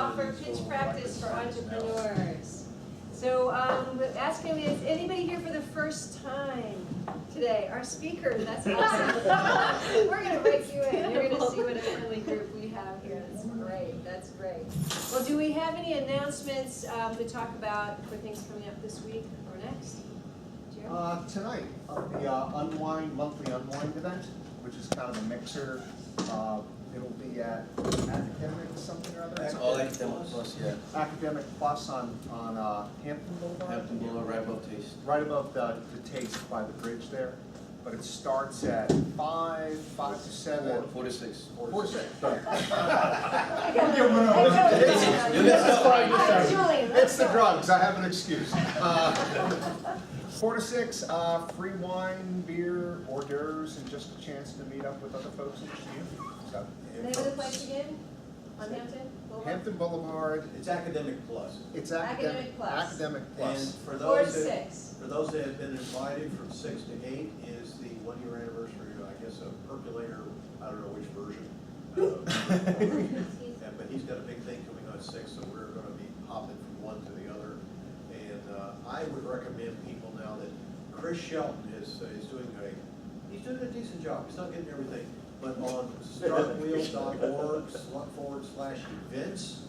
offer pitch practice for entrepreneurs. So asking is anybody here for the first time today? Our speakers, that's awesome. We're going to break you in. You're going to see what a friendly group we have here. That's great. That's great. Well, do we have any announcements to talk about for things coming up this week or next? Tonight, the monthly unwind event, which is kind of a mixer. It'll be at Academic something or other. Academic Plus, yeah. Academic Plus on Hampton Boulevard. Hampton Boulevard, right above Taste. Right above the Taste by the bridge there. But it starts at 5 to 7. 4 to 6. 4 to 6. It's the drugs. I have an excuse. 4 to 6, free wine, beer, hors d'oeuvres, and just a chance to meet up with other folks in the community. So, Name of the place again? On Hampton Boulevard? Hampton Boulevard. It's Academic Plus. It's Academic Plus. Academic Plus. And for 4 to those that 6. have been invited from 6 to 8 is the 1-year anniversary, I guess, of Percolator. I don't know which version. But he's got a big thing coming on 6, so we're going to be hopping from one to the other. And I would recommend people now that Chris Shelton is doing a decent job. He's not getting everything, but on startwheel.org/events,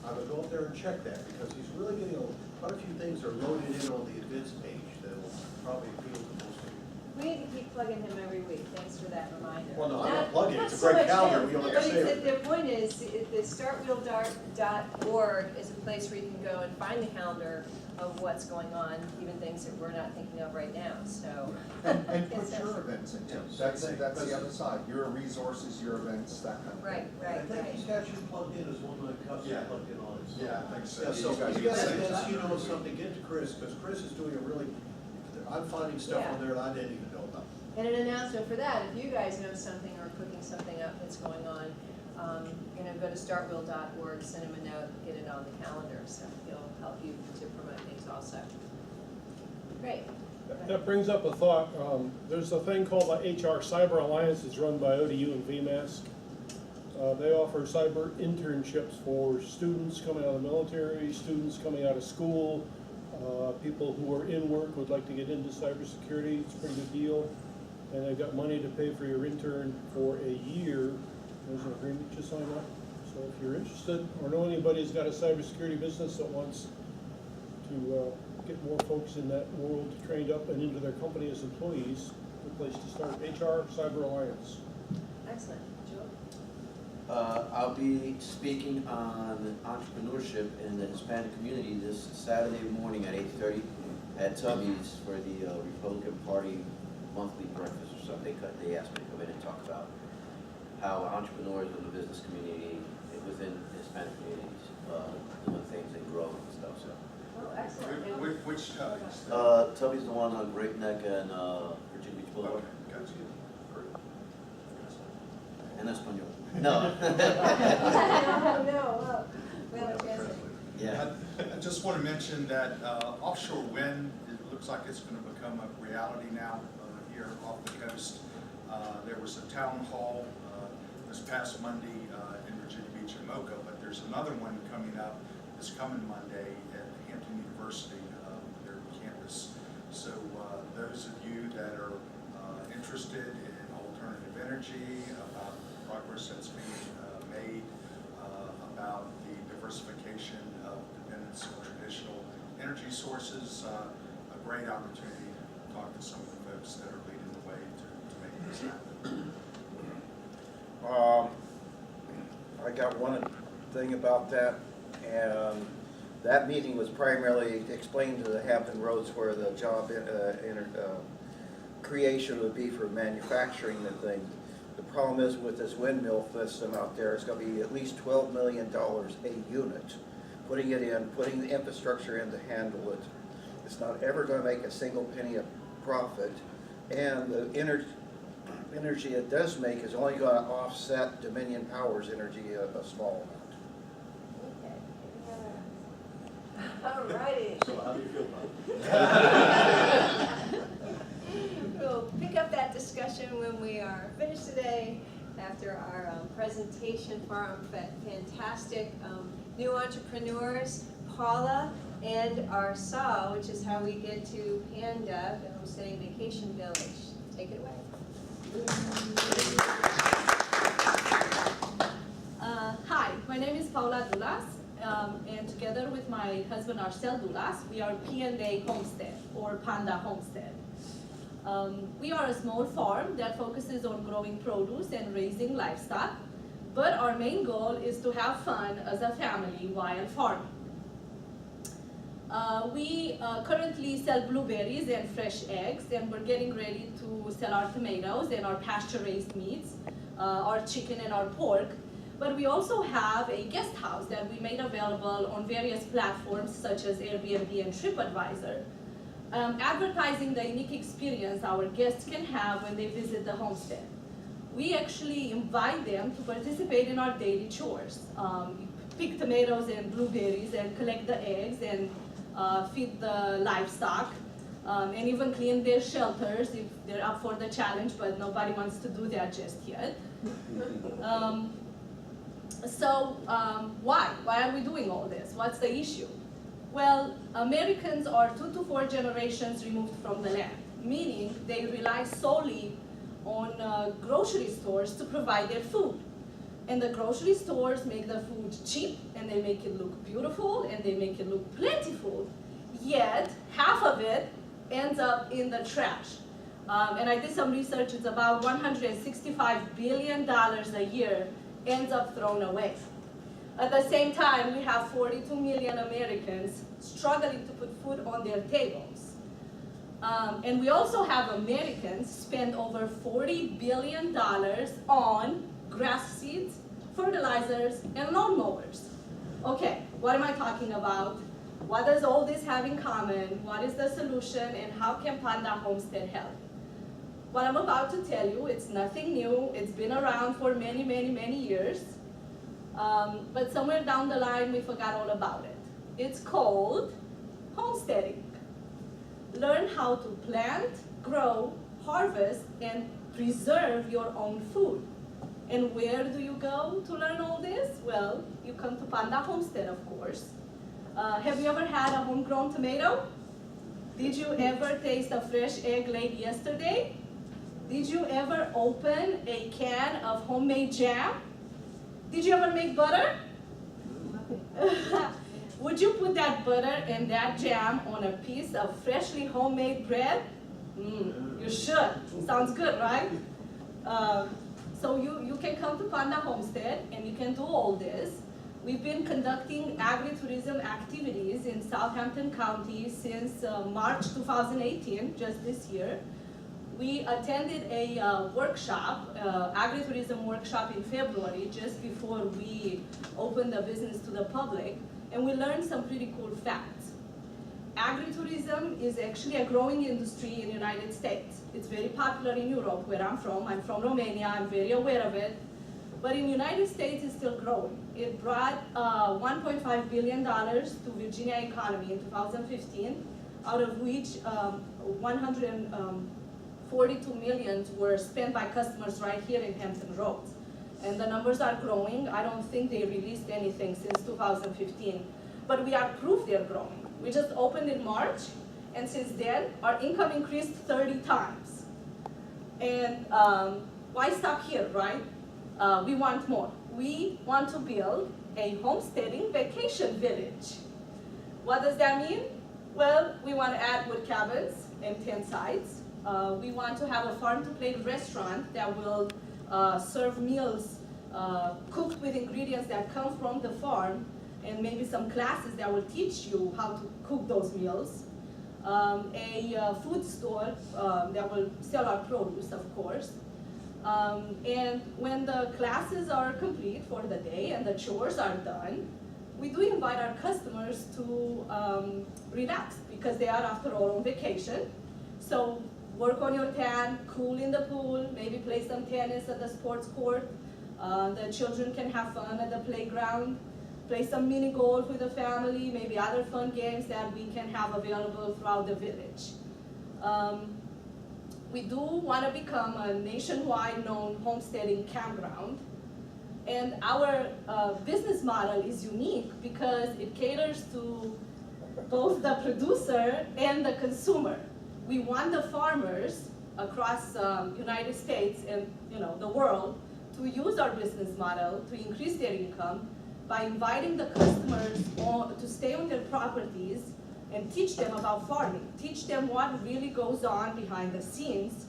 I would go up there and check that because he's really getting quite a few things are loaded in on the events page that will probably appeal to most people. We need to keep plugging him every week. Thanks for that reminder. Well, no, I'm not plugging it. Not It's a so great much calendar. him, We don't have but to say it's- everything. the point is, the startwheel.org is a place where you can go and find the calendar of what's going on, even things that we're not thinking of right now. So, And put Yes, yes. your events in too. Yeah, That's same the thing. other side. Your resources, your events, that kind of thing. right, I right, think right. he's got you plugged in as one of the cups Yeah. plugged in on it. So. Yeah, I think so. Yeah, so You guys if you get got that. events, you know something, get to Chris, because Chris is doing a really, I'm finding stuff Yeah. on there that I didn't even know about. And an announcement for that, if you guys know something or cooking something up that's going on, go to startwheel.org, send him a note, get it on the calendar, so he'll help you to promote things also. Great. That brings up a thought. There's a thing called the HR Cyber Alliance. It's run by ODU and VMAS. They offer cyber internships for students coming out of the military, students coming out of school, people who are in work would like to get into cybersecurity. It's a pretty good deal. And they've got money to pay for your intern for a year. There's an agreement you sign up. So if you're interested or know anybody who's got a cybersecurity business that wants to get more folks in that world trained up and into their company as employees, good place to start. HR Cyber Alliance. Excellent. Joe? I'll be speaking on entrepreneurship in the Hispanic community this Saturday morning at 8:30 at Tubby's for the Republican Party monthly breakfast or something. They asked me to come in and talk about how entrepreneurs in the business community within Hispanic communities doing things and growing and stuff. So. Oh, excellent. And Which Tubby's? Tubby's the one on Great Neck and Virginia Beach Boulevard. Okay, gotcha. And Espanol. No. no. Oh, well, yes. Yeah. I just want to mention that offshore wind, it looks like it's going to become a reality now here off the coast. There was a town hall this past Monday in Virginia Beach and Mocha, but there's another one coming up this coming Monday at Hampton University, their campus. So those of you that are interested in alternative energy, about progress that's being made, about the diversification of dependence on traditional energy sources, a great opportunity to talk to some of the folks that are leading the way to make this happen. I got one thing about that, and that meeting was primarily explained to the Hampton Roads where the job creation would be for manufacturing the thing. The problem is with this windmill system out there, it's going to be at least $12 million a unit. Putting it in, putting the infrastructure in to handle it. It's not ever going to make a single penny of profit, and the energy it does make is only going to offset Dominion Power's energy a small amount. Okay. All righty. So how do you feel about it? We'll pick up that discussion when we are finished today. after our presentation for our fantastic new entrepreneurs, Paula and our Saw, which is how we get to Panda Homesteading Vacation Village. Take it away. Hi, my name is Paula Dulas, and together with my husband Arcel Dulas, we are Panda Homestead, or Panda Homestead. We are a small farm that focuses on growing produce and raising livestock, but our main goal is to have fun as a family while farming. We currently sell blueberries and fresh eggs, and we're getting ready to sell our tomatoes and our pasture-raised meats, our chicken and our pork. But we also have a guest house that we made available on various platforms such as Airbnb and TripAdvisor, advertising the unique experience our guests can have when they visit the homestead. We actually invite them to participate in our daily chores, pick tomatoes and blueberries and collect the eggs and feed the livestock, and even clean their shelters if they're up for the challenge, but nobody wants to do that just yet. Why? Why are we doing all this? What's the issue? Well, Americans are 2 to 4 generations removed from the land, meaning they rely solely on grocery stores to provide their food. And the grocery stores make the food cheap, and they make it look beautiful, and they make it look plentiful, yet half of it ends up in the trash. And I did some research, it's about $165 billion a year ends up thrown away. At the same time, we have 42 million Americans struggling to put food on their tables. And we also have Americans spend over $40 billion on grass seeds, fertilizers, and lawnmowers. Okay, what am I talking about? What does all this have in common? What is the solution, and how can Panda Homestead help? What I'm about to tell you, it's nothing new. It's been around for many, many, many years. But somewhere down the line, we forgot all about it. It's called homesteading. Learn how to plant, grow, harvest, and preserve your own food. And where do you go to learn all this? Well, you come to Panda Homestead, of course. Have you ever had a homegrown tomato? Did you ever taste a fresh egg laid yesterday? Did you ever open a can of homemade jam? Did you ever make butter? Would you put that butter and that jam on a piece of freshly homemade bread? You should. Sounds good, right? So you can come to Panda Homestead and you can do all this. We've been conducting agritourism activities in Southampton County since March 2018, just this year. We attended a workshop, agritourism workshop in February, just before we opened the business to the public, and we learned some pretty cool facts. Agritourism is actually a growing industry in the United States. It's very popular in Europe, where I'm from. I'm from Romania, I'm very aware of it. But in the United States, it's still growing. It brought $1.5 billion to Virginia economy in 2015, out of which 142 million were spent by customers right here in Hampton Roads. And the numbers are growing. I don't think they released anything since 2015. But we are proof they're growing. We just opened in March, and since then, our income increased 30 times. And why stop here, right? We want more. We want to build a homesteading vacation village. What does that mean? Well, we want to add wood cabins and tent sites. We want to have a farm-to-plate restaurant that will serve meals cooked with ingredients that come from the farm, and maybe some classes that will teach you how to cook those meals. A food store that will sell our produce, of course. And when the classes are complete for the day and the chores are done, we do invite our customers to relax, because they are, after all, on vacation. So work on your tan, cool in the pool, maybe play some tennis at the sports court. The children can have fun at the playground, play some mini golf with the family, maybe other fun games that we can have available throughout the village. we do want to become a nationwide known homesteading campground. And our business model is unique because it caters to both the producer and the consumer. We want the farmers across United States and the world to use our business model to increase their income by inviting the customers to stay on their properties and teach them about farming, teach them what really goes on behind the scenes.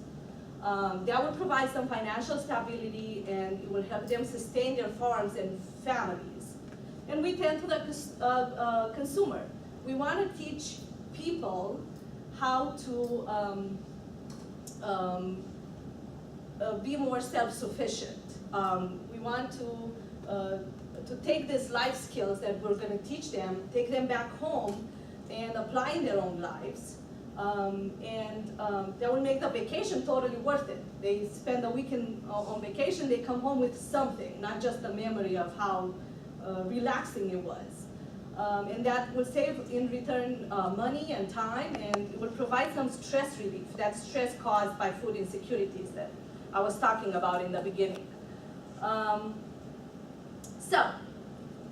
That will provide some financial stability and it will help them sustain their farms and families. And we tend to the consumer. We want to teach people how to be more self-sufficient. We want to take these life skills that we're going to teach them, take them back home and apply in their own lives. That will make the vacation totally worth it. They spend a weekend on vacation, they come home with something, not just a memory of how relaxing it was. And that will save in return money and time, and it will provide some stress relief, that stress caused by food insecurities that I was talking about in the beginning. So,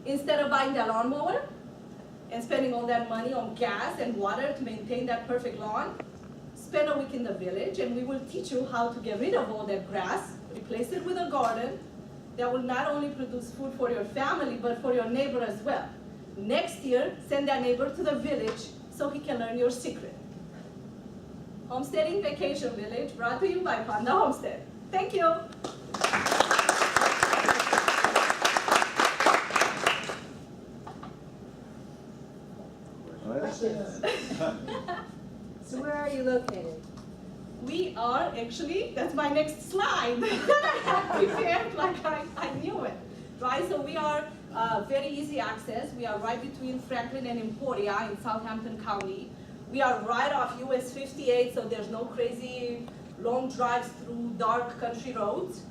instead of buying the lawnmower and spending all that money on gas and water to maintain that perfect lawn, spend a week in the village and we will teach you how to get rid of all that grass, replace it with a garden that will not only produce food for your family but for your neighbor as well. Next year, send that neighbor to the village so he can learn your secret. Homesteading Vacation Village, brought to you by Panda Homestead. Thank you. So where are you located? We are actually, that's my next slide. I prepared like I knew it. Right, so we are very easy access. We are right between Franklin and Emporia in Southampton County. We are right off US 58, so there's no crazy long drives through dark country roads.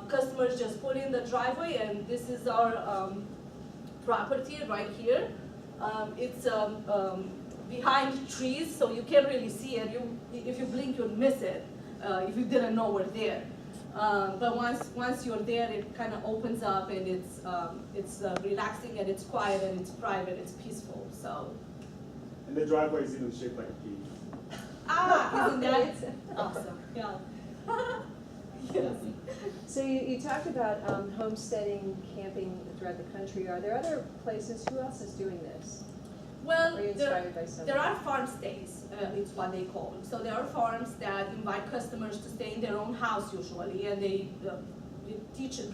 Customers just pull in the driveway and this is our property right here. It's behind trees, so you can't really see it. If you blink, you'll miss it if you didn't know we're there. But once you're there, it kind of opens up and it's relaxing and it's quiet and it's private, it's peaceful. So. And the driveway is even shaped like a pea. Ah, isn't that awesome? Yeah. Yes. So you talked about homesteading, camping throughout the country. Are there other places? Who else is doing this? Well, Are you inspired by something? there are farm stays, it's what they call it. So there are farms that invite customers to stay in their own house usually, and they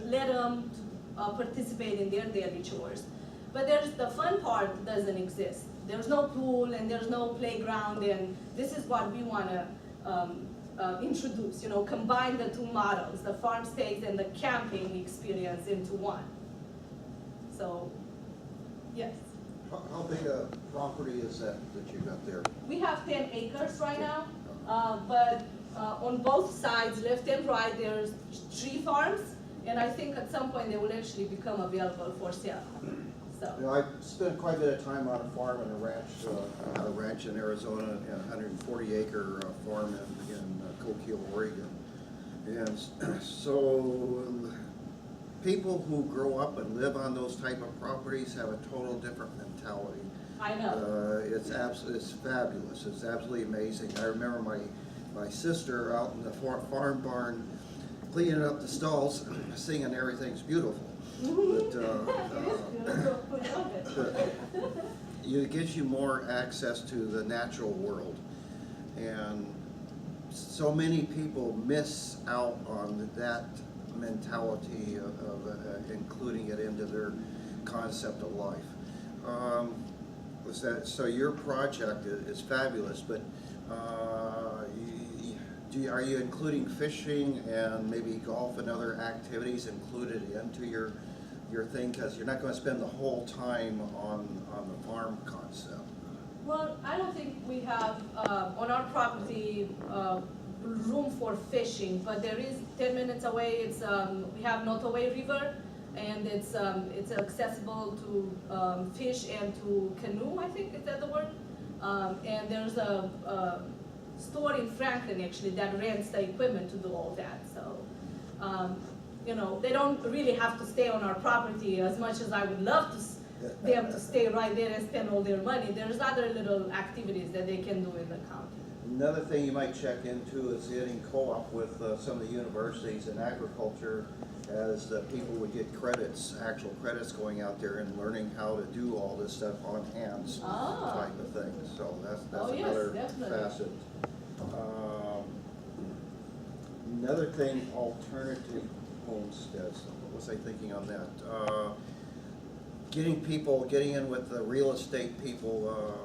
let them participate in their daily chores. But there's the fun part doesn't exist. There's no pool and there's no playground, and this is what we want to introduce. Combine the two models, the farm stays and the camping experience into one. So, yes. How big a property is that you got there? We have 10 acres right now, but on both sides, left and right, there's tree farms, and I think at some point they will actually become available for sale. So. I spent quite a bit of time on a farm and a ranch. I had a ranch in Arizona, a 140-acre farm in Coquille, Oregon. And so people who grow up and live on those type of properties have a total different mentality. I know. It's fabulous. It's absolutely amazing. I remember my sister out in the farm barn cleaning up the stalls, singing "Everything's Beautiful." But it gives you more access to the natural world, and so many people miss out on that mentality of including it into their concept of life. So your project is fabulous, but are you including fishing and maybe golf and other activities included into your thing? Because you're not going to spend the whole time on the farm concept. Well, I don't think we have on our property room for fishing, but there is 10 minutes away. It's we have Nottoway River, and it's accessible to fish and to canoe. I think is that the word? And there's a store in Franklin actually that rents the equipment to do all that. So, you know, they don't really have to stay on our property as much as I would love to them to stay right there and spend all their money. There's other little activities that they can do in the county. Another thing you might check into is getting co-op with some of the universities in agriculture, as people would get credits, actual credits going out there and learning how to do all this stuff on hands type of thing. So that's yes, another definitely. facet. Another thing, alternative homesteads. What was I thinking on that? Getting in with the real estate people,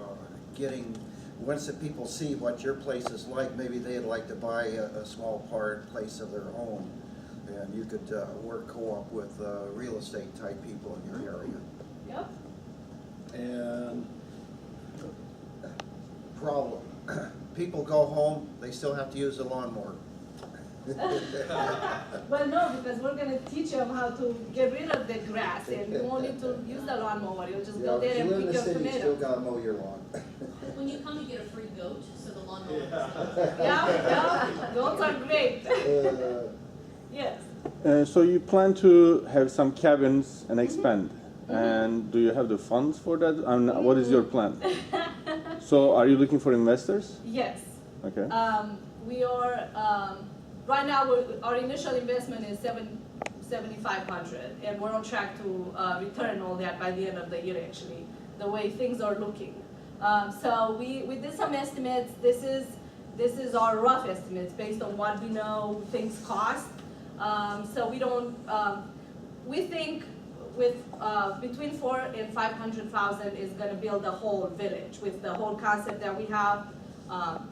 once the people see what your place is like, maybe they'd like to buy a small place of their own. And you could work co-op with real estate type people in your area. Yep. And problem, people go home, they still have to use the lawnmower. Well, no, because we're going to teach them how to get rid of the grass, and you won't need to use the lawnmower. You'll just go there and pick your You still tomatoes. gotta mow your lawn. When you come, you get a free goat, so the lawnmower. Yeah, goats are great. Yes. So you plan to have some cabins and expand, and do you have the funds for that? And what is your plan? So are you looking for investors? Yes. Okay. We are, right now, our initial investment is $7,500, and we're on track to return all that by the end of the year, actually, the way things are looking. So we did some estimates. This is our rough estimates based on what we know things cost. So we think with between $400,000 and $500,000 is going to build a whole village with the whole concept that we have.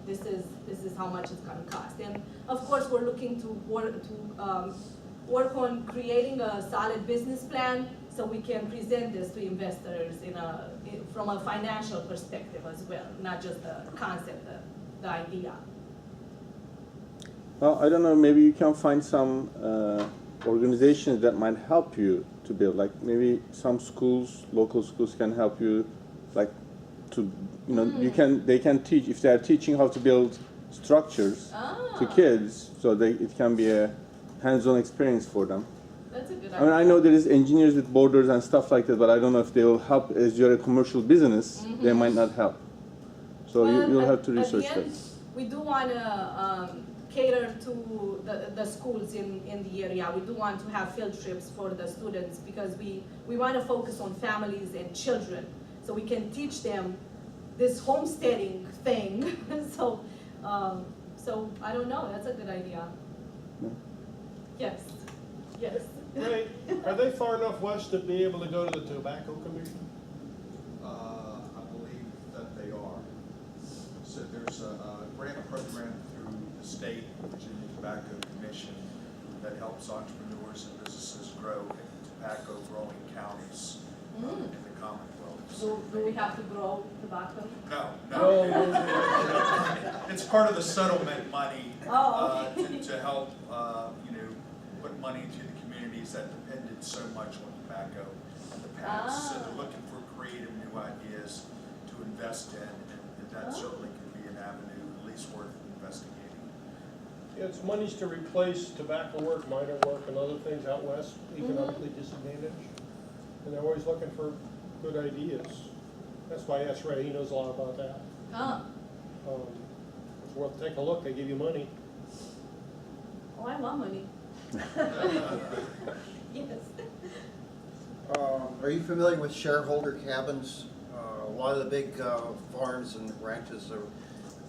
This is how much it's going to cost, and of course we're looking to work on creating a solid business plan so we can present this to investors from a financial perspective as well, not just the concept, the idea. Well, I don't know, maybe you can find some organizations that might help you to build, like maybe some schools, local schools can help you, like to, you know, they can teach, if they are teaching how to build structures to kids, so it can be a hands-on experience for them. That's a good I mean, I know there is engineers with borders and stuff like that, but I don't know if they will help. As you're a commercial business, they might not help. So you'll have to research that. We do want to cater to the schools in the area. We do want to have field trips for the students because we want to focus on families and children, so we can teach them this homesteading thing. So I don't know. That's a good idea. Yes. Yes. Ray, are they far enough west to be able to go to the Tobacco Commission? I believe that they are. So there's a grant program through the state, Virginia Tobacco Commission, that helps entrepreneurs and businesses grow in tobacco growing counties in the Commonwealth. Do we have to grow tobacco? No. It's part of the settlement money to help, put money to the communities that depended so much on tobacco in the past. So they're looking for creative new ideas to invest in, and that certainly could be an avenue at least worth investigating. Yeah, it's monies to replace tobacco work, minor work, and other things out west, economically disadvantaged. And they're always looking for good ideas. That's why I asked Ray, he knows a lot about that. It's worth taking a look, they give you money. Oh, I love money. Yes. Are you familiar with shareholder cabins? A lot of the big farms and ranches,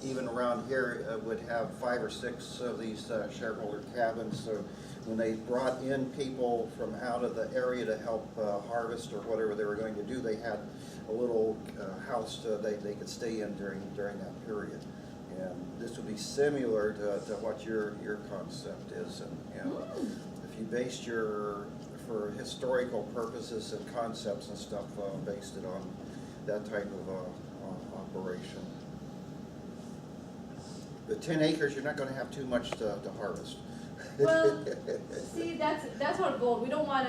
even around here, would have 5 or 6 of these shareholder cabins. So when they brought in people from out of the area to help harvest or whatever they were going to do, they had a little house they could stay in during that period. And this would be similar to what your concept is. And if you based for historical purposes and concepts and stuff, based it on that type of operation. The 10 acres, you're not going to have too much to harvest. Well, see, that's our goal. We don't want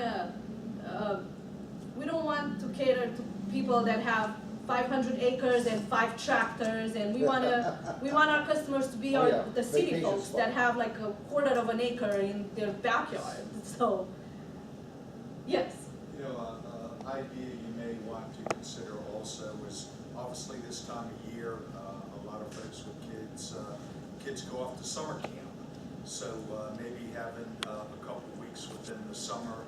to cater to people that have 500 acres and 5 tractors, and we want our customers to be Oh, yeah. the city Vacation folks spot. that have like a quarter of an acre in their backyard. So, yes. You know, idea you may want to consider also is obviously this time of year, a lot of folks with kids go off to summer camp. So maybe having a couple of weeks within the summer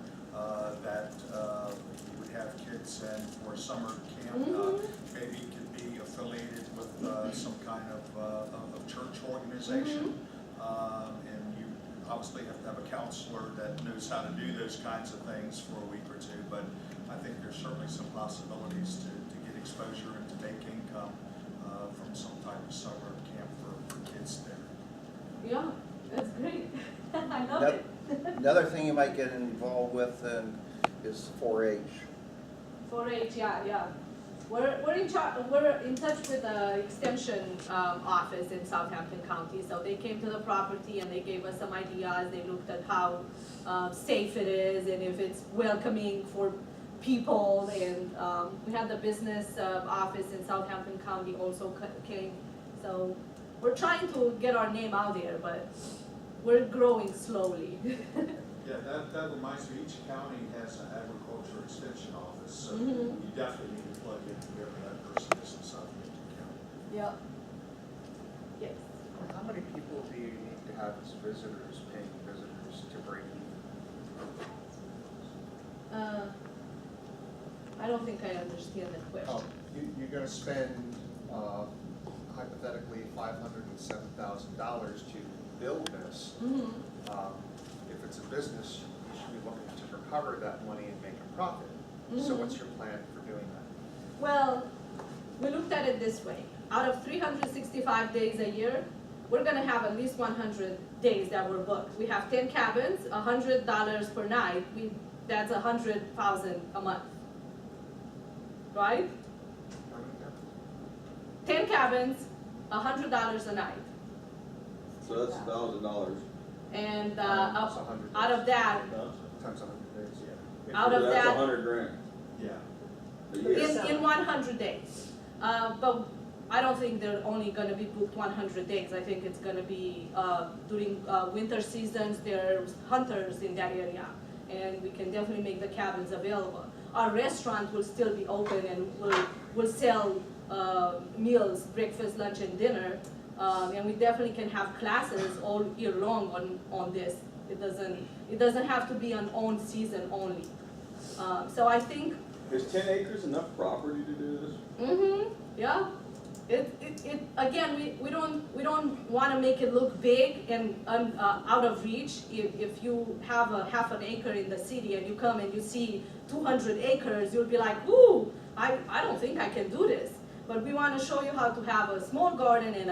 that you would have kids in for summer camp. Maybe it could be affiliated with some kind of church organization. And you obviously have to have a counselor that knows how to do those kinds of things for a week or two. But I think there's certainly some possibilities to get exposure and to make income from some type of summer camp for kids there. Yeah, that's great. I love Ano- it. Another thing you might get involved with is 4-H. 4-H, yeah. We're in touch with the extension office in Southampton County. So they came to the property and they gave us some ideas. They looked at how safe it is and if it's welcoming for people. And we had the business office in Southampton County also came. So we're trying to get our name out there, but we're growing slowly. Yeah, that reminds me, each county has an agriculture extension office, so Mhm. you definitely need to plug in whoever that person is in Southampton County. Yeah. Yes. How many people do you need to have as visitors, paying visitors, to break even? I don't think I understand the question. You're gonna spend hypothetically $507,000 to build this. Mhm. If it's a business, you should be looking to recover that money and make a profit. So Mhm. what's your plan for doing that? Well, we looked at it this way. Out of 365 days a year, we're gonna have at least 100 days that we're booked. We have 10 cabins, $100 per night. That's 100,000 a month. Right? How many cabins? 10 cabins, $100 a night. So that's $1,000. And That's 100 out of that, Times 100 days, yeah. out of That's that, $100,000 Yeah. a year. in 100 days. But I don't think they're only gonna be booked 100 days. I think it's gonna be during winter seasons, there's hunters in that area. And we can definitely make the cabins available. Our restaurant will still be open and will sell meals, breakfast, lunch, and dinner. And we definitely can have classes all year long on this. It doesn't have to be an on season only. So I think. Is 10 acres enough property to do this? Yeah. Again, we don't want to make it look big and out of reach. If you have a half an acre in the city and you come and you see 200 acres, you'll be like, ooh, I don't think I can do this. But we want to show you how to have a small garden and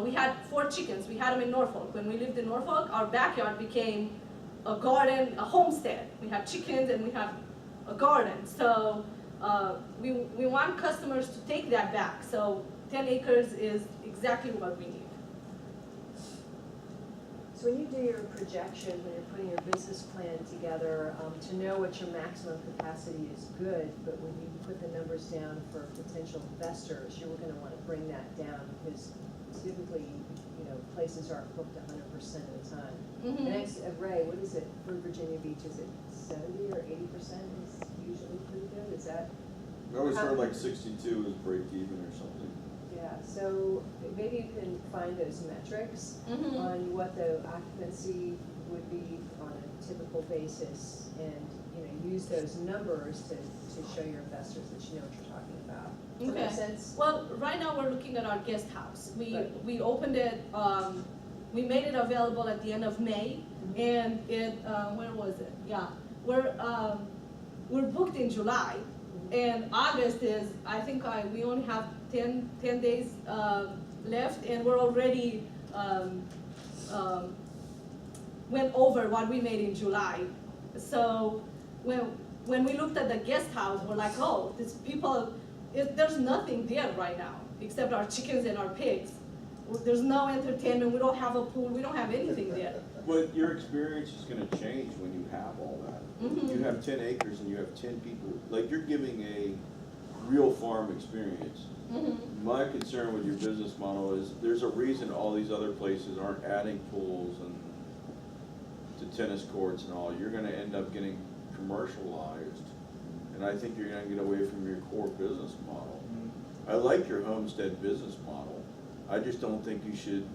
we had 4 chickens. We had them in Norfolk. When we lived in Norfolk, our backyard became a garden, a homestead. We had chickens and we had a garden. So we want customers to take that back. So 10 acres is exactly what we need. So when you do your projection, when you're putting your business plan together, to know what your maximum capacity is good, but when you put the numbers down for potential investors, you're gonna wanna bring that down because typically, places aren't booked 100% of the time. Mhm. And Ray, what is it for Virginia Beach? Is it 70 or 80% is usually pretty good? Is that? I always heard like 62 is break even or something. Yeah, so maybe you can find those metrics Mhm. on what the occupancy would be on a typical basis and, use those numbers to show your investors that you know what you're talking about. Does that make Okay. sense? Well, right now we're looking at our guest house. Right. We opened it, we made it available at the end of May, and it, where was it? Yeah, we're booked in July, and August is, I think we only have 10 days left, and we're already went over what we made in July. So when we looked at the guest house, we're like, oh, there's nothing there right now except our chickens and our pigs. There's no entertainment. We don't have a pool. We don't have anything there. But your experience is gonna change when you have all that. Mhm. You have 10 acres and you have 10 people, like you're giving a real farm experience. Mm-hmm. My concern with your business model is there's a reason all these other places aren't adding pools and to tennis courts and all. You're gonna end up getting commercialized, and I think you're gonna get away from your core business model. I like your homestead business model. I just don't think you should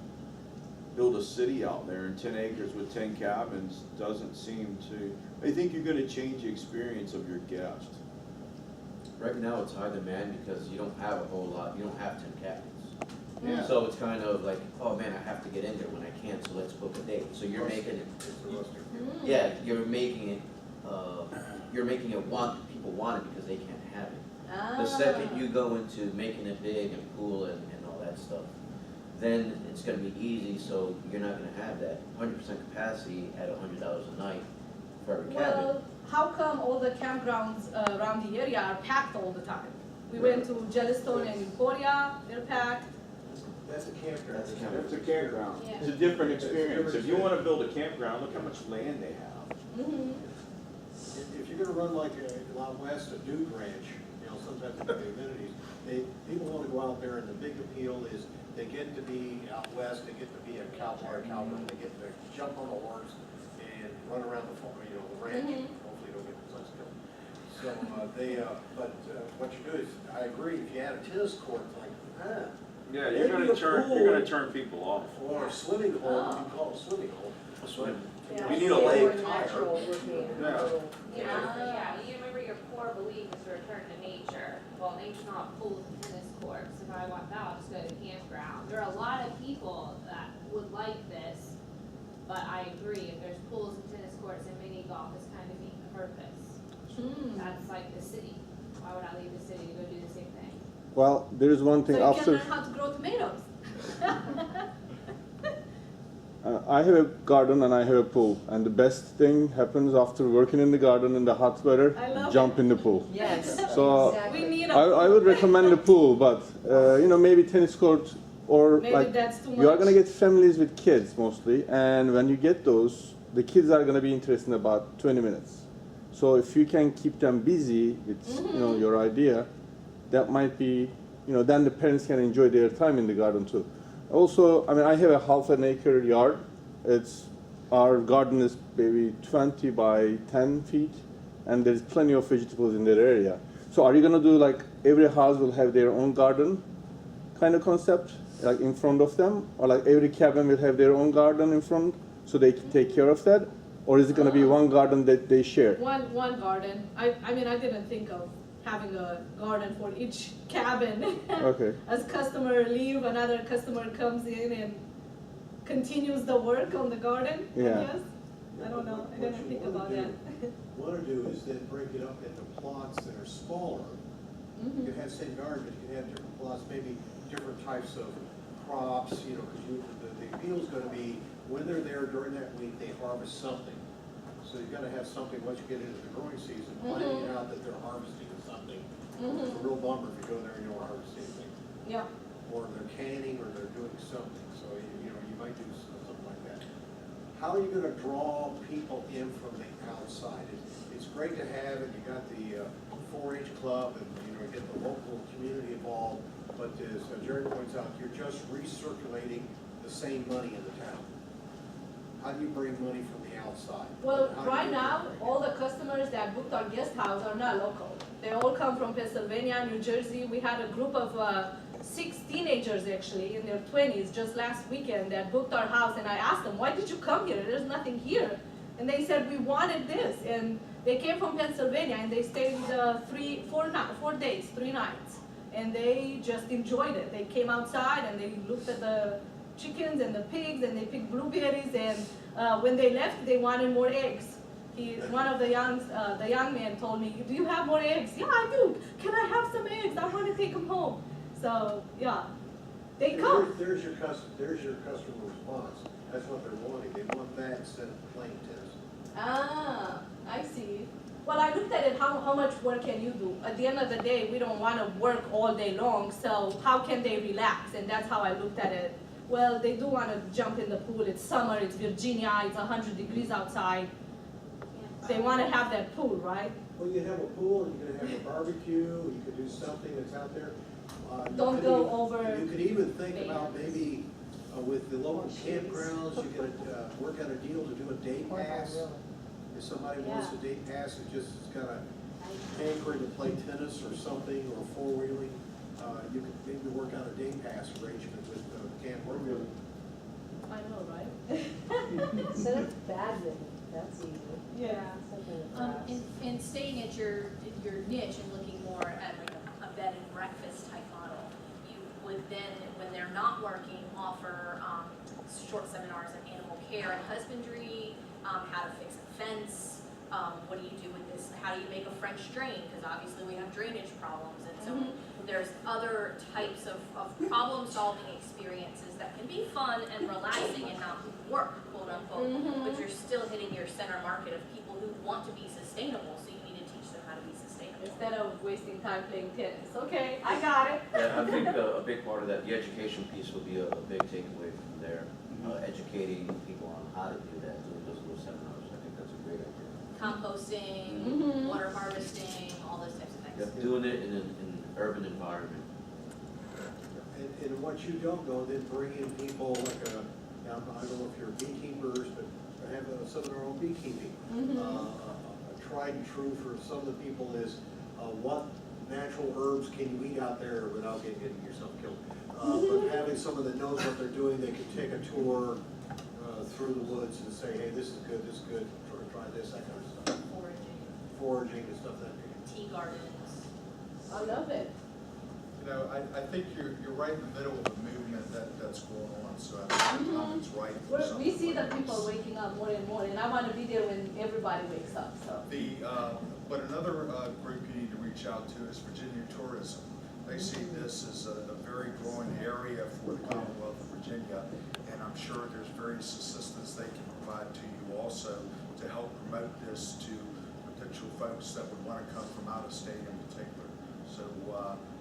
build a city out there in 10 acres with 10 cabins. Doesn't seem to, I think you're gonna change the experience of your guest. Right now, it's high demand because you don't have a whole lot, you don't have 10 cabins. Yeah. So it's kind of like, oh man, I have to get in there when I can, so let's book a date. So you're making it, yeah, you're making it want, people want it because they can't have it. The second you go into making it big and cool and all that stuff, then it's gonna be easy, so you're not gonna have that 100% capacity at $100 a night for every cabin. Well, how come all the campgrounds around the area are packed all the time? We went to Jellystone and Emporia, they're packed. That's a campground. That's a campground. It's a campground. Yeah. It's a different experience. If you wanna build a campground, look how much land they have. Mm-hmm. If you're gonna run like a out west, a dude ranch, you know, sometimes they have amenities, people wanna go out there, and the big appeal is they get to be out west, they get to be a cowboy, they get to jump on a horse and run around the farm, you know, the ranch. Hopefully don't get the sun killed. So, what you do is, I agree, if you add a tennis court, like, Yeah, Maybe a pool. turn people off. or a swimming hole, you can call it a swimming hole. Swim. We need a lake tire. Yeah, you remember your core belief is to return to nature. Well, nature's not pools and tennis courts. If I want that, I'll just go to the campground. There are a lot of people that would like this, but I agree, if there's pools and tennis courts and mini golf, it's kind of defeating the purpose. That's like the city. Why would I leave the city to go do the same thing? Well, there is one So thing you can after. learn how to grow tomatoes. I have a garden and I have a pool, and the best thing happens after working in the garden in the hot weather. I love Jump in the pool. Yes. So We need a I would recommend the pool, but maybe tennis court or Maybe like that's too you are much. gonna get families with kids mostly, and when you get those, the kids are gonna be interested in about 20 minutes. So if you can keep them busy with your idea, that might be then the parents can enjoy their time in the garden too. Also, I mean, I have a half an acre yard. Our garden is maybe 20 by 10 feet, and there's plenty of vegetables in that area. So are you gonna do like every house will have their own garden kind of concept, like in front of them, or like every cabin will have their own garden in front, so they can take care of that, or is it gonna be one garden that they share? One garden. I mean, I didn't think of having a garden for each cabin. Okay. As customer leave, another customer comes in and continues the work on the garden, Yeah. I guess. I don't know, I didn't think about that. What to do is then break it up into plots that are smaller. You can have same garden, but you can have different plots, maybe different types of crops, because the appeal's gonna be, when they're there during that week, they harvest something. So you've gotta have something, once you get into the growing season, finding out that they're harvesting something. It's a real bummer if you go there and you don't harvest anything. Yeah. Or they're canning, or they're doing something, so you might do something like that. How are you gonna draw people in from the outside? It's great to have it, you got the 4-H club, and you get the local community involved, but as Jerry points out, you're just recirculating the same money in the town. How do you bring money from the outside? Well, How do you right get now, that? all the customers that booked our guest house are not local. They all come from Pennsylvania, New Jersey. We had a group of 6 teenagers actually in their 20s just last weekend that booked our house, and I asked them, why did you come here? There's nothing here. And they said, we wanted this. And they came from Pennsylvania and they stayed 4 days, 3 nights. And they just enjoyed it. They came outside and they looked at the chickens and the pigs, and they picked blueberries, and when they left, they wanted more eggs. One of the young men told me, do you have more eggs? Yeah, I do. Can I have some eggs? I want to take them home. So, yeah, they come. There's your customer response. That's what they're wanting. They want that instead of playing tennis. Ah, I see. Well, I looked at it, how much work can you do? At the end of the day, we don't want to work all day long, so how can they relax? And that's how I looked at it. Well, they do want to jump in the pool. It's summer, it's Virginia, it's 100 degrees outside. They want to have that pool, right? Well, you have a pool, and you could have a barbecue, you could do something that's out there. You Don't could go even- over You could even think about bands. maybe with the local campgrounds, you could work out a deal to do a day pass. If somebody wants a day pass, it just is kind of hankering to play tennis or something, or four-wheeling, you could maybe work out a day pass arrangement with the campground. I know, right? Instead of badminton, that's easy. Yeah. Something to grasp. And staying at your niche and looking more at like a bed and breakfast type model, you would then, when they're not working, offer short seminars on animal care and husbandry, how to fix a fence, what do you do with this, how do you make a French drain, because obviously we have drainage problems, and so there's other types of problem-solving experiences that can be fun and relaxing and not work, quote unquote, but you're still hitting your center market of people who want to be sustainable, so you need to teach them how to be sustainable. Instead of wasting time playing tennis. Okay, I got it. Yeah, I think a big part of that, the education piece will be a big takeaway from there. Educating people on how to do that, doing those little seminars, I think that's a great idea. Composting, water harvesting, all those types of things. Yep, doing it in an urban environment. And what you don't know, then bring in people like I don't know if you're beekeepers, but have some of their own beekeeping. A tried and true for some of the people is what natural herbs can you eat out there without getting yourself killed. But having someone that knows what they're doing, they can take a tour through the woods and say, hey, this is good, try this, that kind of stuff. Foraging and stuff like that. Tea gardens. I love it. You know, I think you're right in the middle of a movement that's going on, so I think Tom is right. for We something see like that people this. are waking up more and more, and I want to be there when everybody wakes up, so. But another group you need to reach out to is Virginia Tourism. They see this as a very growing area for the Commonwealth of Virginia, and I'm sure there's various assistance they can provide to you also to help promote this to potential folks that would want to come from out of state in particular. So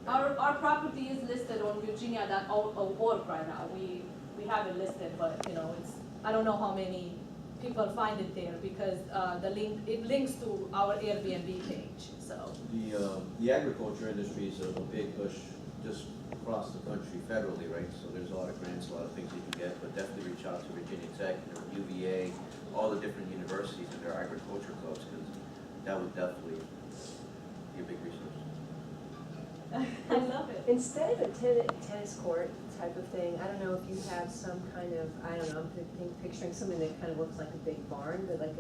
Our property is listed on Virginia.org right now. We have it listed, but you know, I don't know how many people find it there because it links to our Airbnb page, so. The agriculture industry is a big push just across the country federally, right? So there's a lot of grants, a lot of things you can get, but definitely reach out to Virginia Tech, UVA, all the different universities and their agriculture clubs, because that would definitely be a big resource. I love it. Instead of a tennis court type of thing, I don't know if you have some kind of, I don't know, I'm picturing something that kind of looks like a big barn, but like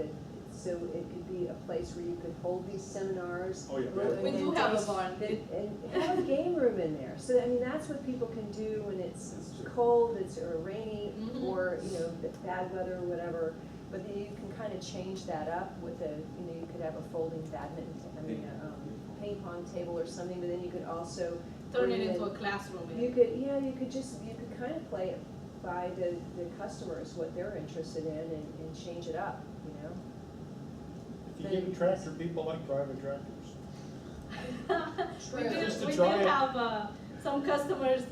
so it could be a place where you could hold these seminars. Oh, yeah. We do have a barn. And have a game room in there. So, I mean, that's what people can do when it's cold, or rainy, or, you know, bad weather or whatever. But then you can kind of change that up with you could have a folding a ping pong table or something, but then you could also Turn bring it into in- a classroom. You could kind of play it by the customers, what they're interested in, and change it up, you know? If you give a tractor, people like driving tractors. Just to We try did it. have some customers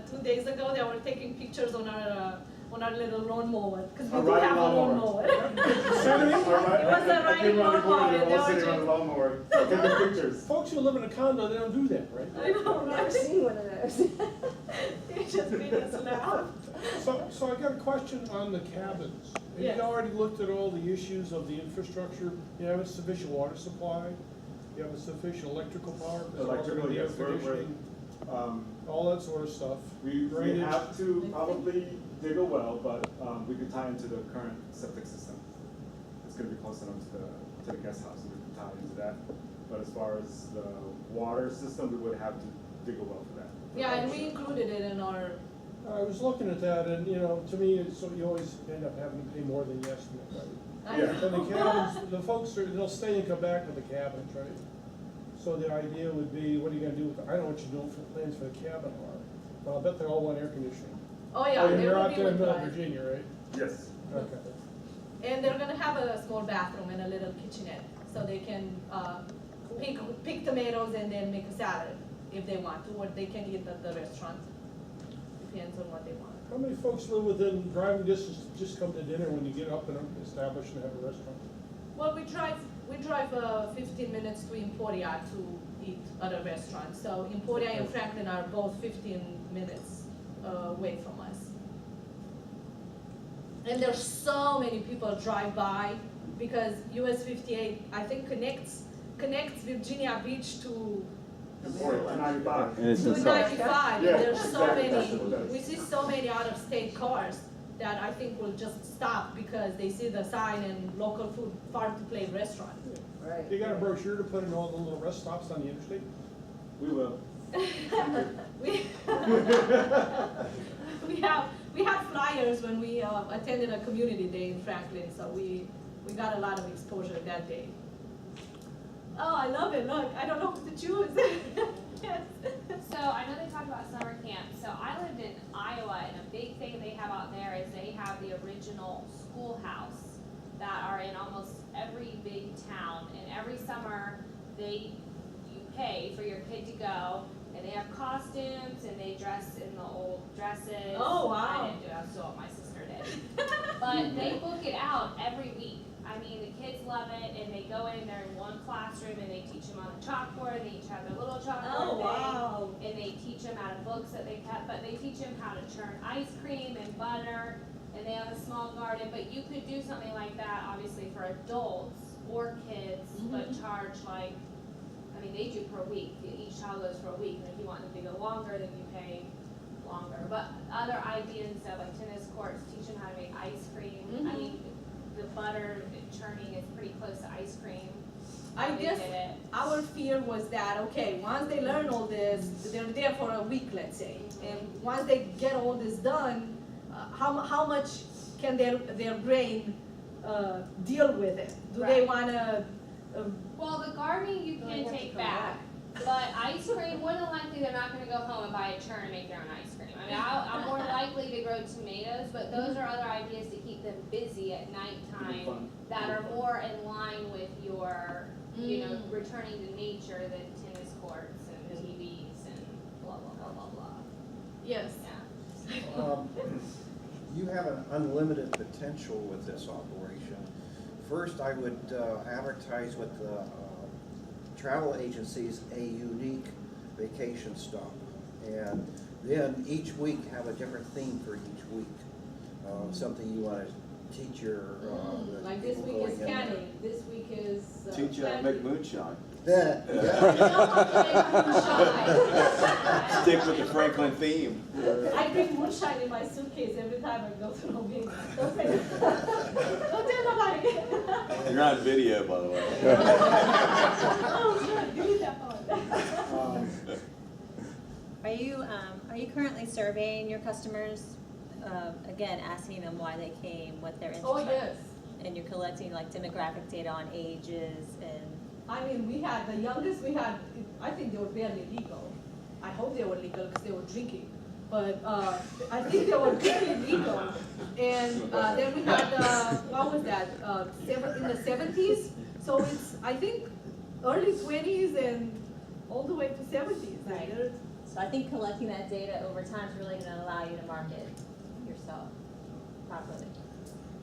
2 days ago, they were taking pictures on our little lawnmower, because we A do riding have a lawnmower. lawnmower. It was a riding lawnmower, and they were sitting on the just, lawnmower, taking pictures. Folks who live in a condo, they don't do that, right? I know, I've never right? seen one of those. They just made us laugh. So I got a question on the cabins. Have Yes. you already looked at all the issues of the infrastructure? You have a sufficient water supply? You have a sufficient electrical power? 'cause they're also gonna Electrical, be yes, air conditioning, um, all that sort of stuff. we Drainage. have to probably dig a well, but, we could tie into the current septic system. It's gonna be close enough to the guest house, so we can tie into that. But as far as the water system, we would have to dig a well for that. Yeah, and we included it in our, I was looking at that and, you know, to me, so you always end up having to pay more than you estimate, right? I Yeah. And know. the cabins, the folks, they'll stay and come back with the cabins, right? So the idea would be, what are you gonna do with, I don't know what you're doing for plans for the cabin are, but I'll bet they all want air conditioning. Oh, yeah, And they you're will out be there in with middle of us. Virginia, right? Yes. Okay. And they're gonna have a small bathroom and a little kitchenette, so they can pick tomatoes and then make a salad if they want to, or they can eat at the restaurant. Depends on what they want. How many folks live within driving distance to just come to dinner when you get up and established and have a restaurant? Well, we tried we drive 15 minutes to Emporia to eat at a restaurant. So Emporia and Franklin are both 15 minutes away from us. And there's so many people drive by because US 58, I think, connects Virginia Beach to 95. And it's in South. 295. Yeah, And there's so exactly, that's many, what it is. we see so many out-of-state cars that I think will just stop because they see the sign and local food, farm-to-plate restaurant. Right. You got a brochure to put in all the little rest stops on the interstate? We will. We had flyers when we attended a community day in Franklin, so we got a lot of exposure that day. Oh, I love it, look, I don't know what to choose. Yes. So I know they talked about summer camp. So I lived in Iowa, and a big thing they have out there is they have the original schoolhouse that are in almost every big town. And every summer, you pay for your kid to go, and they have costumes, and they dress in the old dresses. Oh, wow. I didn't do it, I was still my sister did. But they book it out every week. I mean, the kids love it, and they go in there in one classroom, and they teach them on the chalkboard. They each have their little chalkboard thing, and they teach them out of books that they kept. But they teach them how to churn ice cream and butter, and they have a small garden. But you could do something like that, obviously, for adults or kids, but charge like, I mean, they do per week. Each child goes for a week, and if you want them to go longer, then you pay longer. But other ideas of like tennis courts, teach them how to make ice cream. I mean, the butter churning is pretty close to ice cream. I They guess did it. our fear was that, okay, once they learn all this, they're there for a week, let's say, and once they get all this done, how much can their brain deal with it? Do they Right. wanna, Well, the gardening you Well, can you have to take come back, but ice cream, more than likely, they're not gonna go home and buy a churn and make their own ice cream. I mean, I'm more likely to grow tomatoes, but those are other ideas to keep them busy at nighttime that are more in line with your, you know, returning to nature than tennis courts and TVs and blah, blah, blah, blah, blah. yes. Yeah. You have an unlimited potential with this operation. First, I would advertise with the travel agencies a unique vacation stop. And then each week have a different theme for each week. Something you want to teach your the Like this people week going is in there. canning, this week is. Teach you how to make moonshine. That, You don't want to make moonshine. Stick with the Franklin theme. I bring moonshine in my suitcase every time I go to Romania. Don't tell nobody. You're on video, by the way. Oh, good, give me that part. Are you currently surveying your customers? Again, asking them why they came, what their interests Oh, are? yes. And you're collecting like demographic data on ages and, I mean, we had, the youngest we had, I think they were barely legal. I hope they were legal because they were drinking. But I think they were barely legal. And then we had, what was that, in the 70s? So it's, I think, early 20s and all the way to 70s. Right. So I think collecting that data over time is really gonna allow you to market yourself properly.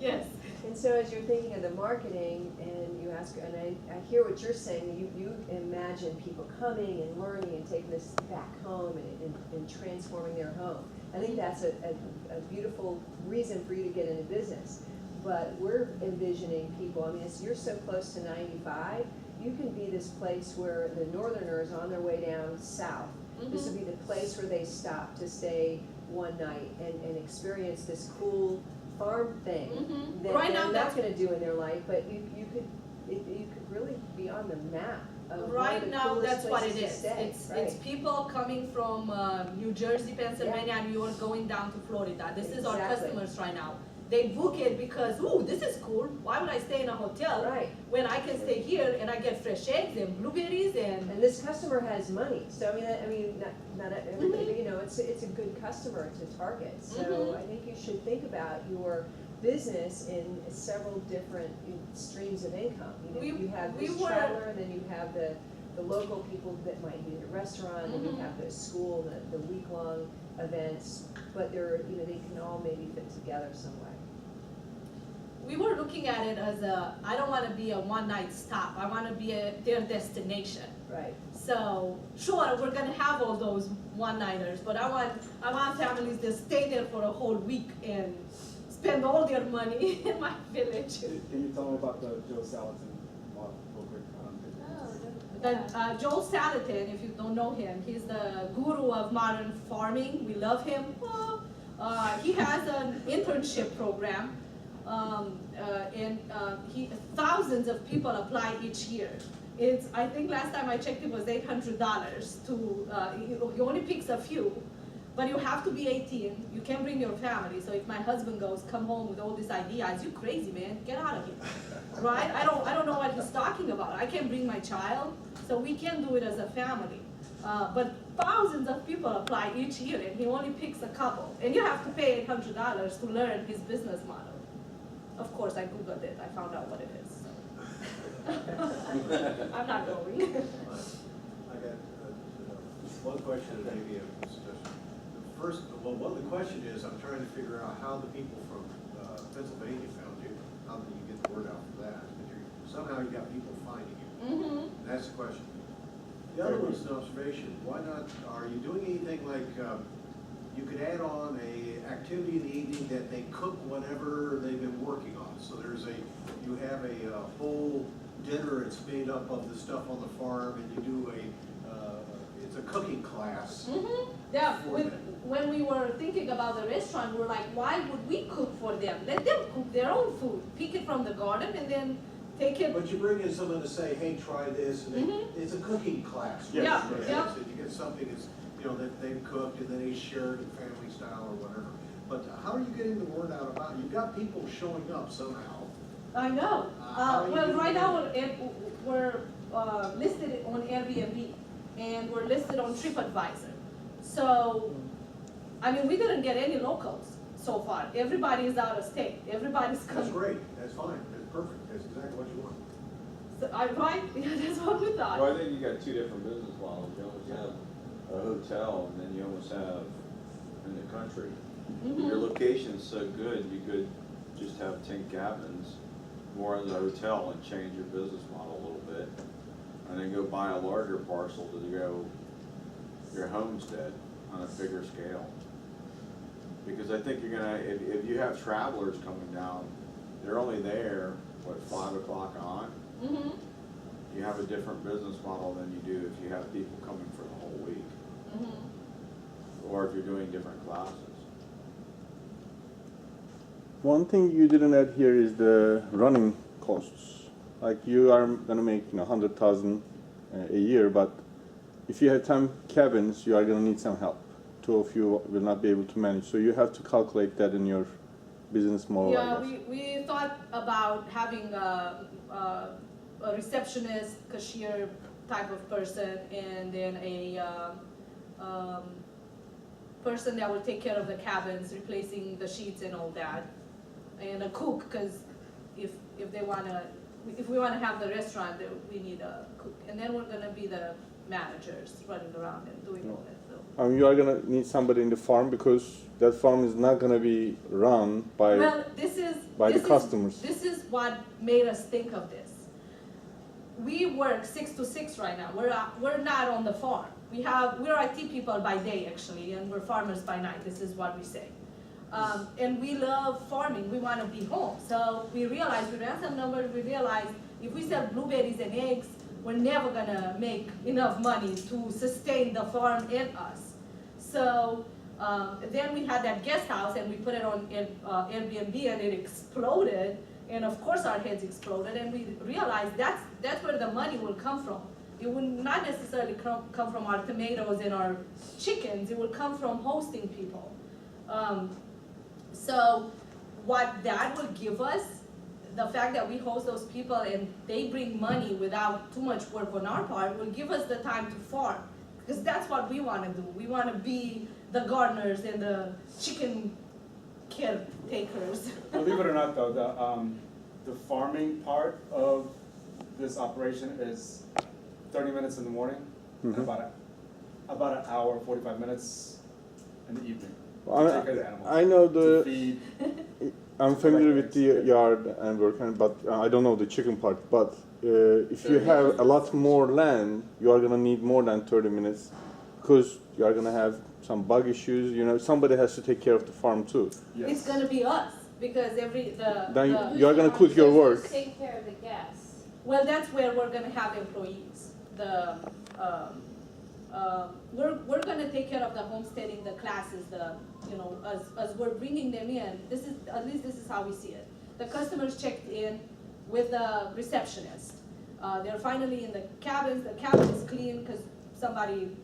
Yes. And so as you're thinking of the marketing and you ask, and I hear what you're saying, you imagine people coming and learning and taking this back home and transforming their home. I think that's a beautiful reason for you to get into business. But we're envisioning people, I mean, you're so close to 95, you can be this place where the northerners on their way down south, this would be the place where they stop to stay one night and experience this cool farm thing that Right now, they're not that's- going to do in their life, but you could really be on the map of one of Right the now, coolest that's what it places to is. stay, It's people coming from New Jersey, Pennsylvania, and New York going down to Florida. This is our Exactly. customers right now. They book it because, ooh, this is cool. Why would I stay in a hotel Right. when I can stay here and I get fresh eggs and blueberries and. And this customer has money, so I mean, not everybody, but, you know, it's a good customer to target. So I think you should think about your business in several different streams of income. You know, you have this traveler, and then you have the local people that might be at a restaurant, and you have the school, the week-long events, but they're, you know, they can all maybe fit together some way. we were looking at it as I don't want to be a one-night stop. I want to be their destination. Right. So sure, we're gonna have all those one-nighters, but I want families to stay there for a whole week and spend all their money in my village. Can you tell me about the Joe Salatin model real quick? Joel Salatin, if you don't know him, he's the guru of modern farming. We love him. He has an internship program, and thousands of people apply each year. I think last time I checked it was $800 to, he only picks a few, but you have to be 18, you can bring your family, so if my husband goes, come home with all these ideas, you crazy man, get out of here, right? I don't know what he's talking about, I can bring my child, so we can do it as a family. But thousands of people apply each year and he only picks a couple, and you have to pay $800 to learn his business model. Of course, I Googled it, I found out what it is. I'm not going. I got one question and maybe a discussion. One of the question is, I'm trying to figure out how the people from Pennsylvania found you. How did you get the word out for that? But somehow you got people finding you. Mm-hmm. That's the question. The other one is an observation. Why not, are you doing anything like, you could add on a activity in the evening that they cook whatever they've been working on. So you have a whole dinner, it's made up of the stuff on the farm, and you do it's a cooking class. Mm-hmm. Yeah, when we were thinking about the restaurant, we were like, why would we cook for them? Let them cook their own food. Pick it from the garden and then take it. But you bring in someone to say, hey, try this, and it's a cooking class. Yes. Yeah, Right? yeah. So you get something that's, that they've cooked and then they shared in family style or whatever. But how are you getting the word out about it? You've got people showing up somehow. I know. Well, right now we're listed on Airbnb and we're listed on TripAdvisor. So, I mean, we didn't get any locals so far. Everybody is out of state. Everybody's coming. That's great. That's fine. That's perfect. That's exactly what you want. So, right? Yeah, that's what we thought. Well, I think you got two different business models. You almost have a hotel, and then you almost have in the country. Mm-hmm. Your location's so good, you could just have 10 cabins, more as a hotel, and change your business model a little bit, and then go buy a larger parcel to go your homestead on a bigger scale. Because I think you're gonna, if you have travelers coming down, they're only there, what, 5 o'clock on? Mm-hmm. You have a different business model than you do if you have people coming for the whole week. Mm-hmm. Or if you're doing different classes. One thing you didn't add here is the running costs. Like you are gonna make 100,000 a year, but if you have 10 cabins, you are gonna need some help. 2 of you will not be able to manage, so you have to calculate that in your business model. Yeah, we thought about having a receptionist, cashier type of person, and then a person that will take care of the cabins, replacing the sheets and all that, and a cook, because if we wanna have the restaurant, we need a cook, and then we're gonna be the managers running around and doing all that. So. You are gonna need somebody in the farm because that farm is not gonna be run by the customers. This is what made us think of this. We work 6 to 6 right now. We're not on the farm. We're IT people by day actually, and we're farmers by night. This is what we say. And we love farming. We want to be home. So we realized, we ran some numbers. We realized if we sell blueberries and eggs, we're never gonna make enough money to sustain the farm and us. So then we had that guest house and we put it on Airbnb and it exploded. And of course our heads exploded and we realized that's where the money will come from. It will not necessarily come from our tomatoes and our chickens. It will come from hosting people. So what that will give us, the fact that we host those people and they bring money without too much work on our part, will give us the time to farm. Because that's what we want to do. We want to be the gardeners and the chicken caretakers. Believe it or not, though, the farming part of this operation is 30 minutes in the morning, and about an hour, 45 minutes in the evening. I know to feed. I'm familiar with the yard and working, but I don't know the chicken part. But if you have a lot more land, you are gonna need more than 30 minutes because you are gonna have some bug issues. You know, somebody has to take care of the farm too. Yes. It's gonna be us, because Then you are gonna quit your work. Take care of the guests. well, that's where we're gonna have employees. We're gonna take care of the homesteading, the classes, as we're bringing them in, at least this is how we see it. The customers checked in with the receptionist. They're finally in the cabins, the cabin is clean because somebody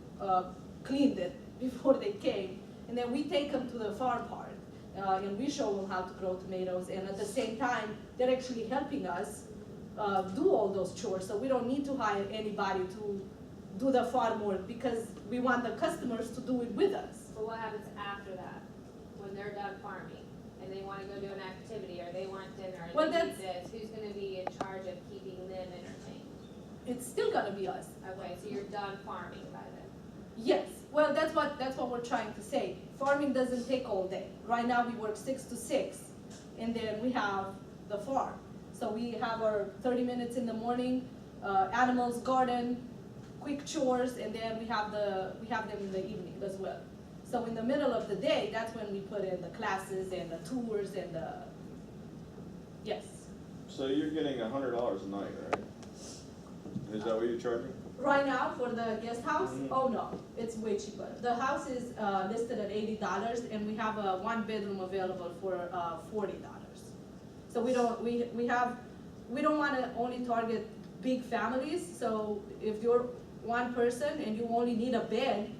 cleaned it before they came. And then we take them to the farm part, and we show them how to grow tomatoes, and at the same time, they're actually helping us do all those chores, so we don't need to hire anybody to do the farm work, because we want the customers to do it with us. But what happens after that, when they're done farming, and they wanna go do an activity, or they want dinner, or Well, they need this, who's gonna be in charge of keeping them entertained? It's still gonna be us. Okay, so you're done farming by then? Yes, well, that's what we're trying to say. Farming doesn't take all day. Right now, we work 6 to 6, and then we have the farm. So we have our 30 minutes in the morning, animals, garden, quick chores, and then we have them in the evening as well. So in the middle of the day, that's when we put in the classes and the tours and yes. So you're getting $100 a night, right? Is that what you're charging? Right now, for the guest house, oh no, it's way cheaper. The house is listed at $80, and we have a 1 bedroom available for $40. So we don't want to only target big families. So if you're one person and you only need a bed,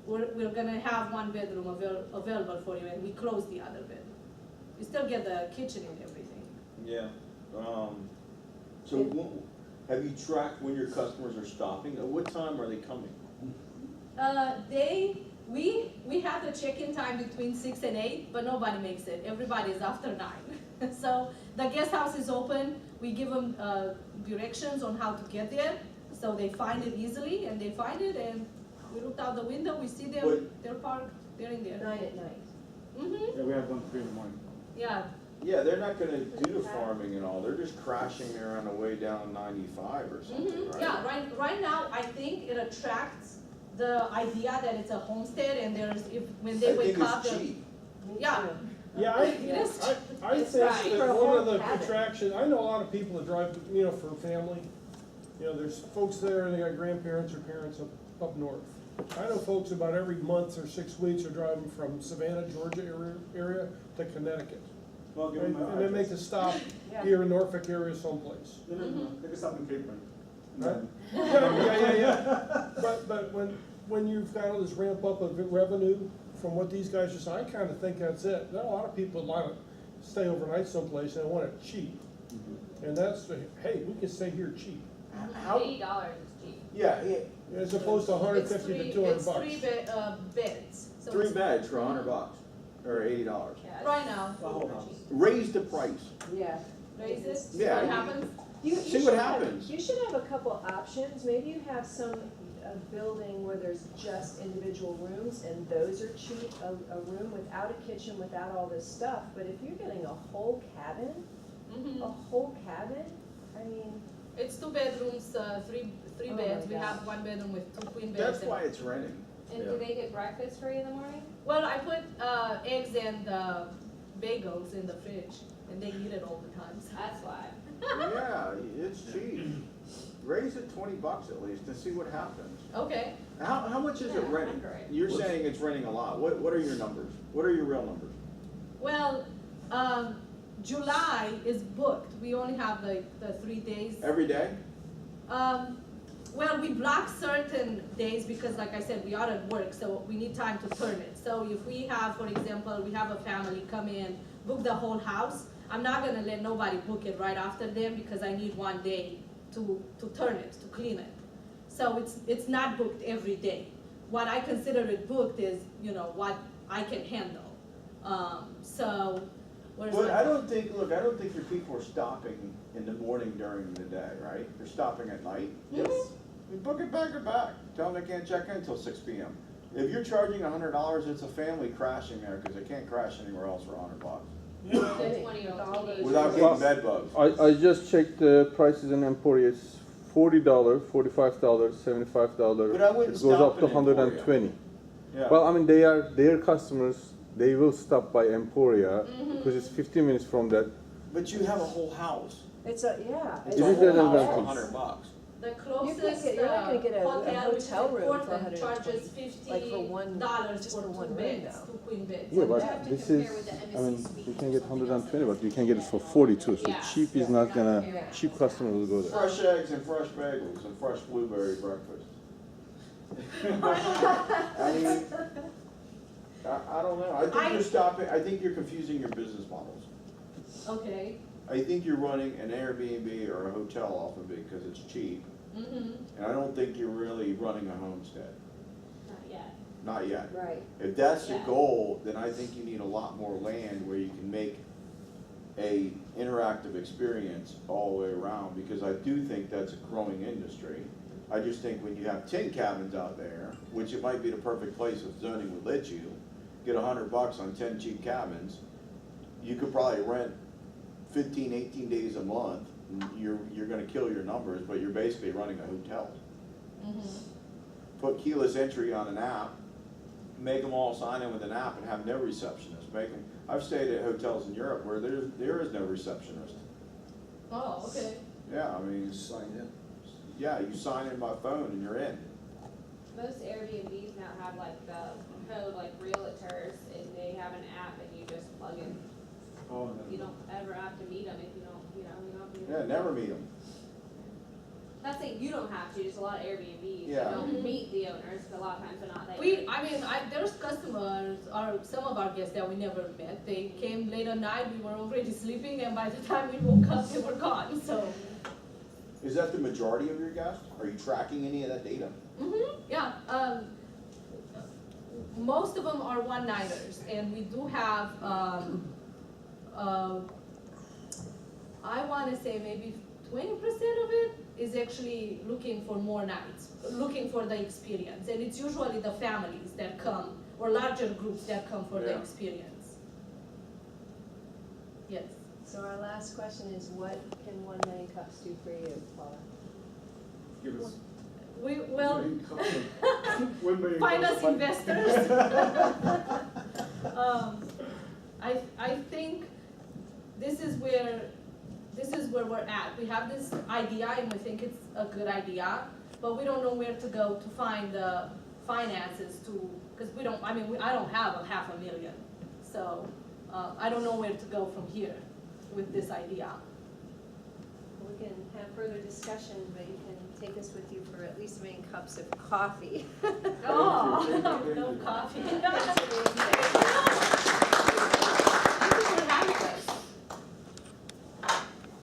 we're gonna have 1 bedroom available for you, and we close the other bedroom. You still get the kitchen and everything. Yeah. Have you tracked when your customers are stopping? At what time are they coming? We have the check-in time between 6 and 8, but nobody makes it. Everybody is after 9. So the guest house is open. We give them directions on how to get there, so they find it easily, and they find it, and we look out the window, we see them, they're parked, they're in there. 9 at night. Mm-hmm, Yeah, we have 1 to 3 in the morning. yeah. Yeah, they're not gonna do the farming and all, they're just crashing there on the way down 95 or something, right? Yeah, right now, I think it attracts the idea that it's a homestead, and when they wake up. I think it's cheap. Yeah. Yeah, I think that one of the attractions, I know a lot of people that drive, for family. There's folks there, and they got grandparents or parents up north. I know folks about every month or 6 weeks are driving from Savannah, Georgia area to Connecticut. Well, give And them they make a stop here in Norfolk area someplace. No. They can stop in Cape Breton. Right? Yeah. But when you've got all this ramp up of revenue from what these guys just, I kind of think that's it. Now, a lot of people want to stay overnight someplace and they want it cheap. And that's, hey, we can stay here cheap. $80 is cheap. Yeah, As opposed to 150 to 200 bucks. It's 3 beds. So 3 it's- beds for $100 or $80. Yeah, Right now. The whole house. Raise the price. Yeah. Raise it, see Yeah, what you- happens. See what should happens. You should have a couple options. Maybe you have a building where there's just individual rooms, and those are cheap, a room without a kitchen, without all this stuff. But if you're getting a whole cabin, I mean, It's 2 bedrooms, three Oh beds. my We have gosh. 1 bedroom with 2 queen beds. That's why it's renting. And do they get breakfast free in the morning? Well, I put eggs and bagels in the fridge, and they eat it all the time. So. That's why. Yeah, it's cheap. Raise it $20 at least and see what happens. Okay. How much is it Yeah, renting? great. You're saying it's renting a lot. What are your numbers? What are your real numbers? Well, July is booked. We only have the 3 days. Every day? Well, we block certain days because, like I said, we are at work, so we need time to turn it. So if we have, for example, we have a family come in, book the whole house, I'm not gonna let nobody book it right after them because I need 1 day to turn it, to clean it. So it's not booked every day. What I consider it booked is, what I can handle. But I don't think your people are stopping in the morning during the day, right? They're stopping at night. Yes. Book it back or back. Tell them they can't check in until 6 p.m. If you're charging $100, it's a family crashing there because they can't crash anywhere else for $100. Okay. $20 Without getting bed bugs. I just checked the prices in Emporia. It's $40, $45, $75. But I wouldn't It goes stop up to in Emporia. 120. Yeah. Well, I mean, they are their customers. They will stop by Emporia because it's 15 minutes from that. But you have a whole house. It's a, yeah. It's It a is whole an house advantage. for $100. The You're closest not gonna get a hotel, which is hotel room for important, $120, charges like for one- $50 just for for one two room, beds, though. two queen beds. Yeah, you have but to this compare is, with the I embassy mean, suite you or can get something 120, else. but you can get it for 42. So Yeah. cheap is not gonna, Yeah. cheap customer will go there. Fresh eggs and fresh bagels and fresh blueberry breakfast. I mean, I don't know. I think you're stopping, I think you're confusing your business models. Okay. I think you're running an Airbnb or a hotel off of it because it's cheap. Mm-hmm. And I don't think you're really running a homestead. Not yet. Not yet. Right. If that's the Yeah. goal, then I think you need a lot more land where you can make a interactive experience all the way around, because I do think that's a growing industry. I just think when you have 10 cabins out there, which it might be the perfect place if zoning would let you, get $100 on 10 cheap cabins, you could probably rent 15, 18 days a month. You're gonna kill your numbers, but you're basically running a hotel. Mm-hmm. Put keyless entry on an app, make them all sign in with an app and have no receptionist. Make them, I've stayed at hotels in Europe where there is no receptionist. Oh, okay. Yeah, I mean, Sign in. yeah, you sign in by phone and you're in. Most Airbnbs now have like the code like realtors, and they have an app and you just plug in. Oh, You don't ever have to meet them if you don't, you don't meet Yeah, them. never meet them. Not saying you don't have to, just a lot of Airbnbs, you Yeah. don't meet the owners, but a lot of times they're not there. There's customers, or some of our guests that we never met. They came late at night, we were already sleeping, and by the time we woke up, they were gone, so. Is that the majority of your guests? Are you tracking any of that data? Mm-hmm, yeah, most of them are one-nighters, and we do have, I wanna say maybe 20% of it is actually looking for more nights, looking for the experience, and it's usually the families that come, or larger groups that come for the Yeah. experience. Yes. So our last question is, what can 1 million cups do for you, Paula? give us. We will One million find cups us of investors. I think this is where we're at. We have this idea and we think it's a good idea, but we don't know where to go to find the finances because I don't have $500,000. So I don't know where to go from here with this idea. We can have further discussion, but you can take this with you for at least 1 million cups of coffee. Oh, no coffee.